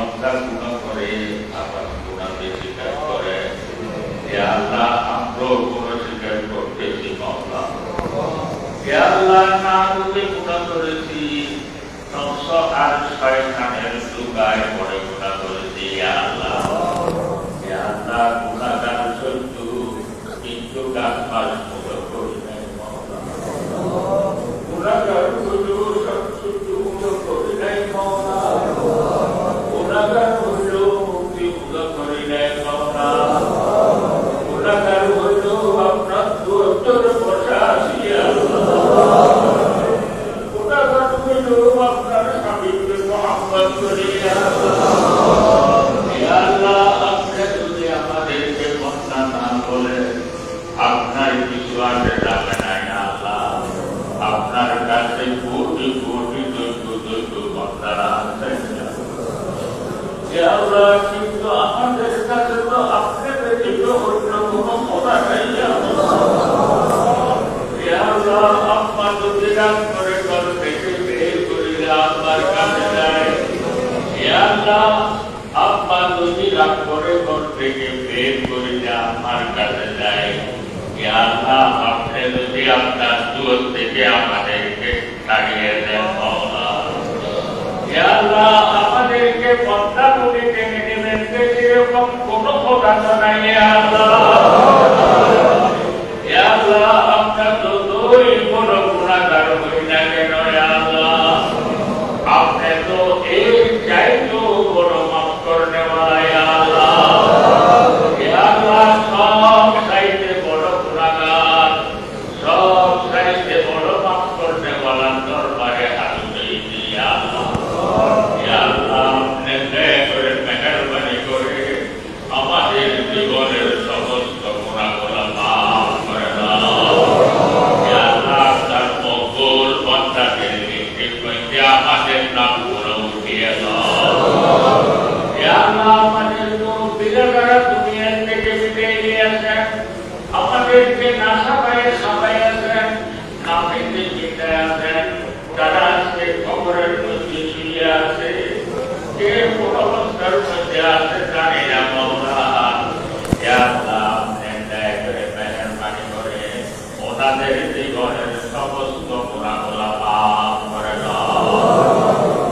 বান্দা গুনাহ করে আবার গুনাহ স্বীকার করে ইয়া আল্লাহ আমরাও গুনাহ স্বীকার করতেছি মাওলা ইয়া আল্লাহ না বুঝে গুনাহ করেছি নফস আর শয়তানের দুগায় পড়ে গুনাহ করেছি ইয়া আল্লাহ গুনাহগার সত্য কিন্তু কাজ মুক্ত করি নাই মাওলা গুনাহগার হুজুর সত্য মুক্ত করি নাই মাওলা গুনাহগার হুজুর মুক্তি মুক্ত করি নাই মাওলা গুনাহগার হুজুর আপনার দুয়ারে বসা আছি আল্লাহ গুনাহগার হুজুর আপনার হাবিবকে মুহাম্মদ করি আল্লাহ ইয়া আল্লাহ আপনি যদি আমাদেরকে বন্দা না বলে আপনার কিছু আসে যাবে না ইয়া আল্লাহ আপনার কাছে কোটি কোটি দৈত্য বন্দারা আছে ইয়া আল্লাহ কিন্তু আমাদের কাছে তো আপনি ব্যতীত অন্য কোনো খোদা নাই ইয়া আল্লাহ আপনি যদি রাগ করে ঘর থেকে বের করিলে আপনার কাছে যায় ইয়া আল্লাহ আপা যদি রাগ করে ঘর থেকে বের করিলে আমার কাছে যায় ইয়া আল্লাহ আপনি যদি আপনার দূর থেকে আমাদেরকে তাড়িয়ে দেন মাওলা ইয়া আল্লাহ আমাদেরকে পদ্মা নদী টেনে নেবেন এরকম কোন খোদা নাই ইয়া আল্লাহ আপনার যতই বড় গুনাহগার হই না কেন ইয়া আল্লাহ আপনি তো এই চাইতো বড় মাফ করনে वाला ইয়া আল্লাহ সব চাইতে বড় গুনাহগার সব চাইতে বড় মাফ করনে वाला দরবারে হাত উঠাইছি ইয়া আল্লাহ আপনি দয়া করে মেহেরবানি করে আমাদের জীবনের সমস্ত গুনাহগুলো মাফ করে দাও ইয়া আল্লাহ তার মকবুল বান্দাদের লিস্টে কইতে আমাদের নামগুলো উঠিয়ে দাও ইয়া আল্লাহ আমাদের মুরব্বিরা দুনিয়া থেকে বিদায় নিয়েছেন আমাদেরকে না খাবাইয়েছেন নামিতে চিন্তায় আছেন তারা আজকে কবরের মধ্যে শুয়ে আছে কে কোন অবস্থার মধ্যে আছে জানি না মাওলা ইয়া আল্লাহ আপনি দয়া করে মেহেরবানি করে ওনাদের জীবনের সমস্ত গুনাহগুলো মাফ করে দাও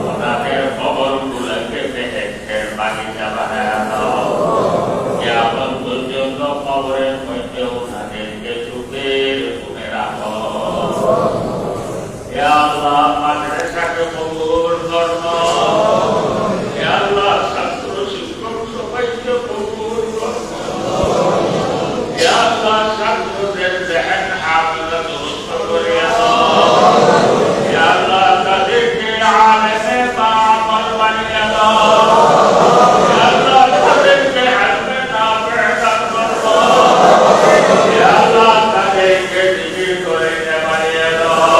ওনাদের কবরগুলোকে বেহেশতের বাগিচা বানায় দাও কিয়ামত পর্যন্ত কবরের মধ্যে ওনাদেরকে সুখের সুখে রাখো ইয়া আল্লাহ মাদ্রাসাকে কবুল করো ইয়া আল্লাহ ছাত্র শিক্ষক সবাইকে কবুল করো ইয়া আল্লাহ ছাত্রদের যেহেন হাফিজা দুরুস্ত করিয়া দাও ইয়া আল্লাহ তাদেরকে আলেমে বামাল বানিয়ে দাও ইয়া আল্লাহ তাদেরকে ইলমে নাফি দান করো ইয়া আল্লাহ তাদেরকে জিকির করে বানিয়ে দাও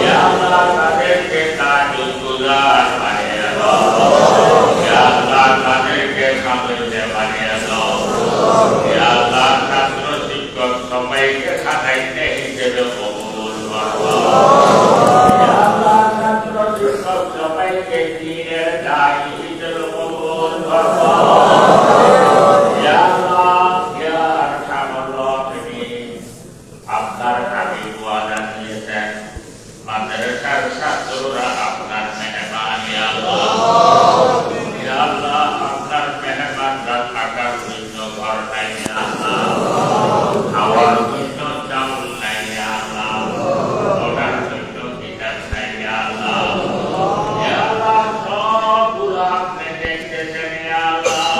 ইয়া আল্লাহ তাদেরকে তাজুদ গুজার বানিয়ে দাও ইয়া আল্লাহ তাদেরকে কামিল বানিয়ে দাও ইয়া আল্লাহ ছাত্র শিক্ষক সবাইকে খাতাইতে হিসেবে কবুল করো ইয়া আল্লাহ ছাত্র শিক্ষক সবাইকে দ্বীনের দায়ী হিসেবে কবুল করো ইয়া আল্লাহ ইয়া আরহামার রাহিমিন আপনার হাবিব ওয়াদা দিয়েছেন মাদ্রাসার ছাত্ররা আপনার মেহমান ইয়া আল্লাহ আপনার মেহমানরা থাকার জন্য ঘর নাই ইয়া আল্লাহ খাওয়ার জন্য চাউল নাই ইয়া আল্লাহ পড়ার জন্য কিতাব নাই ইয়া আল্লাহ সবগুলো আপনি দেখতেছেন ইয়া আল্লাহ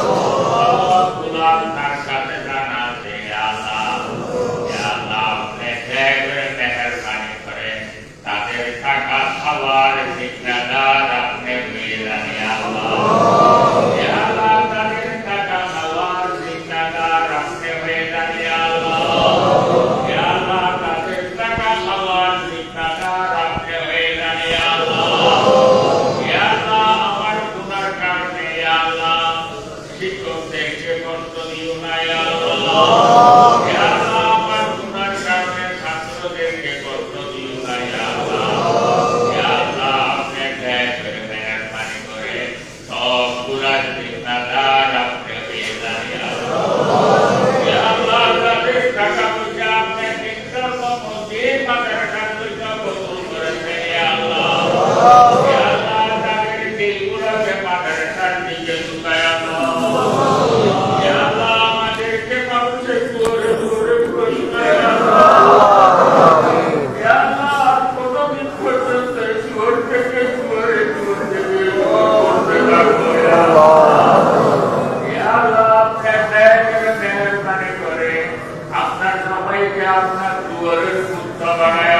সবগুলো আপনার কাছে জানা আছে ইয়া আল্লাহ আপনি দয়া করে মেহেরবানি করে তাদের থাকা খাওয়ার ঠিকাদার আপনি হয়ে যান ইয়া আল্লাহ তাদের থাকা খাওয়ার ঠিকাদার আপনি হয়ে যান ইয়া আল্লাহ তাদের থাকা খাওয়ার ঠিকাদার আপনি হয়ে যান ইয়া আল্লাহ আমার গুনার কারণে ইয়া আল্লাহ শিক্ষকদেরকে কষ্ট দিও না ইয়া আল্লাহ আমার গুনার কারণে ছাত্রদেরকে কষ্ট দিও না ইয়া আল্লাহ আপনি দয়া করে মেহেরবানি করে মেহরবানি করে আপনার সবাইকে আপনার দুয়ারের পুত্র বানায়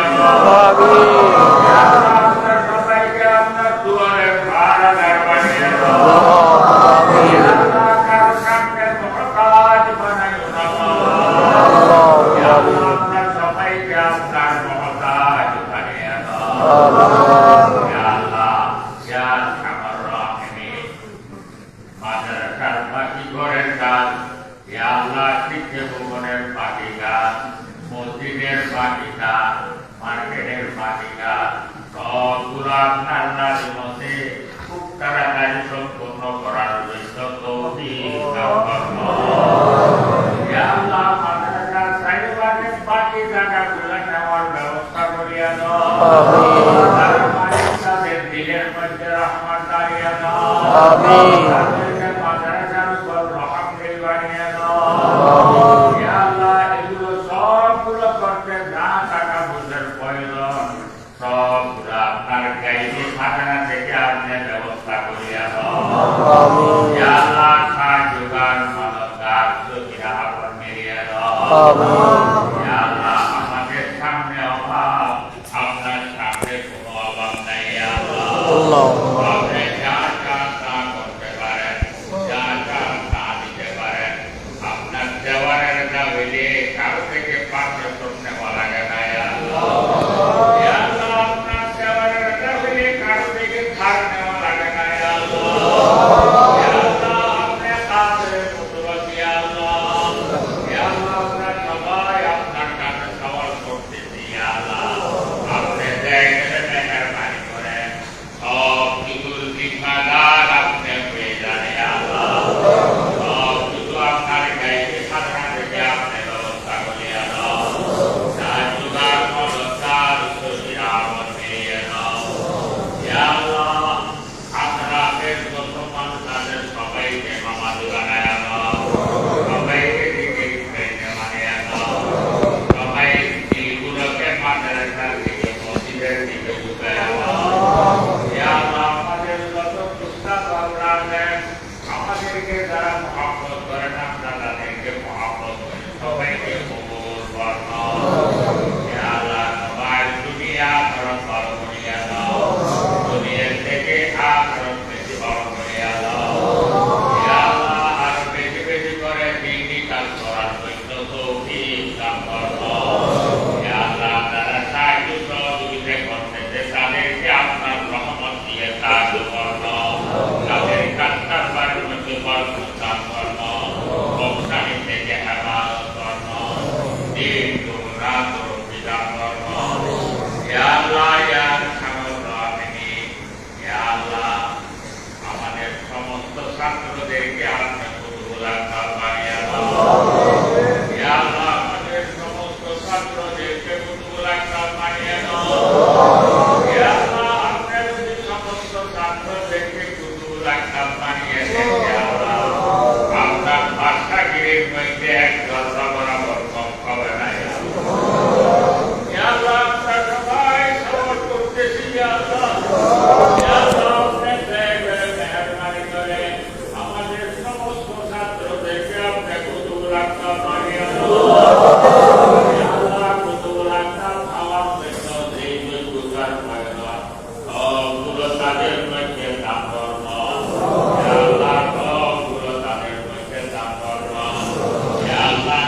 আপনার সবাইকে আপনার দুয়ারের ভাড়াদার বানিয়ে কারো সামনে মহতাজ বানায় আপনার সবাইকে আপনার মহতাজ বানিয়ে মাদ্রাসার বাকি ঘরের কাজ আল্লাহ শিক্ষা ভবনের বাকি কাজ মসজিদের বাকি কাজ মার্কেটের বাকি কাজ সবগুলো আপনার রাজের মধ্যে খুব তাড়াতাড়ি সম্পূর্ণ করার জন্য তৌফিক আল্লাহ মাদ্রাসার চারিপাশের বাকি জায়গাগুলো নেওয়ার ব্যবস্থা করিয়া দাও তাদের দিলের মধ্যে রহমত দাঁড়িয়ে দাও তাদেরকে মাদ্রাসার উপর রহমতের বানিয়ে দাও আল্লাহ এগুলো সবগুলো করতে যা টাকা পয়সার প্রয়োজন সবগুলো আপনার গাইবে খাজানা থেকে আপনি ব্যবস্থা করিয়া দাও আল্লাহ সাহায্যকার মানবকার চোখিরা আপন মেরিয়ে দাও আল্লাহ আমাদের সামনে অভাব আপনার সামনে কোনো অভাব নাই আল্লাহ আপনি যা চান তা করতে পারেন যা চান তা দিতে পারেন আপনার দেওয়ারের না হইলে কারো থেকে পারমিশন নেওয়া লাগে না আল্লাহ আপনার দেওয়ারের না হইলে কারো থেকে ধার নেওয়া লাগে না আল্লাহ আপনি কাদের মুতবাকি আল্লাহ আপনার সবাই আপনার কাছে সওয়াল করতেছি আল্লাহ আপনি দেখেন মেহরবানি করে সব কিছুর জিম্মাদার আপনি হয়ে জানে আল্লাহ সব কিছু আপনার গাইবে সাধারণ থেকে আপনি ব্যবস্থা করিয়া দাও সাহায্যকার মদতকার শরীরা আমল ফিরিয়ে দাও আল্লাহ আপনারা আপনার যত মানুষ আছেন সবাইকে মামাদু বানায় দাও সবাইকে দিকে বানিয়ে দাও সবাই দিলগুলোকে মাদ্রাসার দিকে মসজিদের দিকে ঢুকায় দাও আমাদের যত প্রস্তাব ভাবনা আছেন আমাদেরকে যারা মহব্বত করেন আমরা তাদেরকে মহব্বত করি সবাইকে কবুল আল্লাহ সবার দুনিয়া আখরত ভালো করিয়া দাও দুনিয়ার থেকে আখরত বেশি ভালো করিয়া দাও আল্লাহ আর বেশি বেশি করে দিনই কাজ করার জন্য তৌফিক দান করো আল্লাহ তারা সাহায্য সহযোগিতা করতেছে তাদেরকে আপনার রহমত দিয়ে সাহায্য করো তাদের কাজটার বাড়ির মধ্যে বরকত দান করো বংশানি থেকে হেফাজত করো দিন তোমরা তরফি দান করো আল্লাহ আল্লাহ আমাদের সমস্ত ছাত্রদেরকে আপনি কবুল বানিয়ে দাও আল্লাহ আমাদের সমস্ত ছাত্রদেরকে কবুল বানিয়ে দাও আল্লাহ আপনার সমস্ত ছাত্রদেরকে কবুল বানিয়ে দেন আল্লাহ আপনার ভাষাগিরির মধ্যে একজন বরাবর কম হবে না আল্লাহ আমরা সবাই সবর করতেছি আল্লাহ মেহরবানি করে আমাদের সমস্ত ছাত্রদেরকে আপনি কবুল বানিয়ে দাও আল্লাহ কবুল আমার জন্য যে যোগ্যতার প্রয়োজন সবগুলো তাদের মধ্যে দান করব আল্লাহ সবগুলো তাদের মধ্যে দান করব আল্লাহ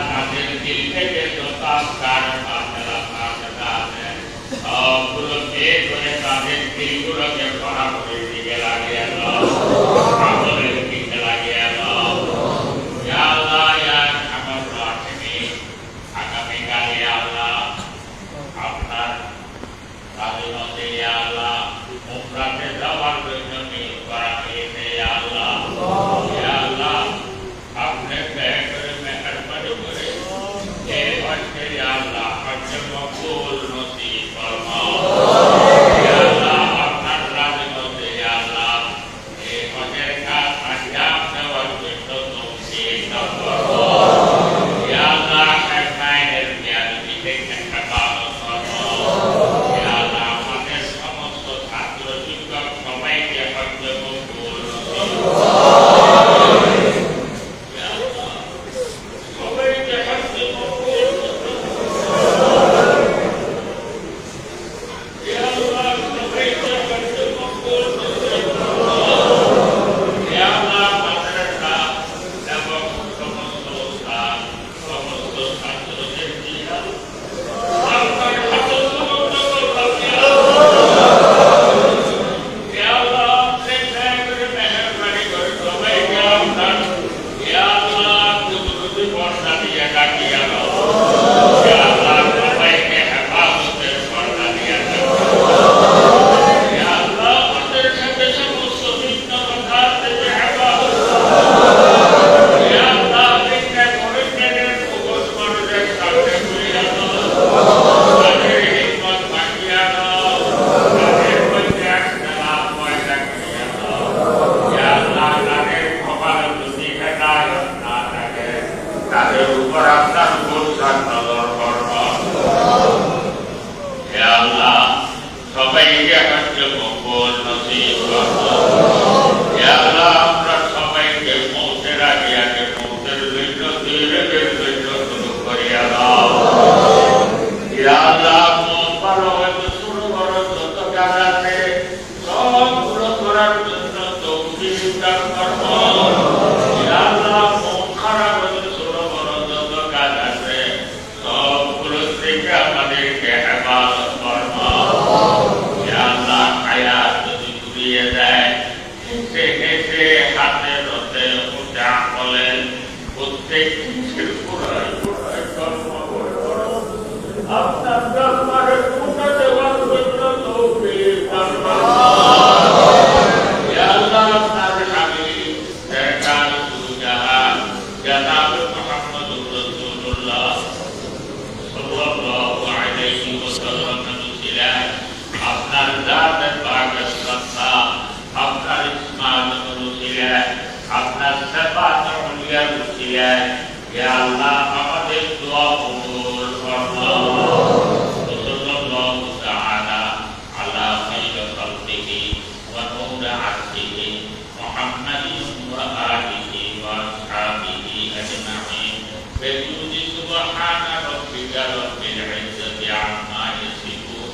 سبحان ربك رب العزة عما يصفون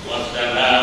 والسلام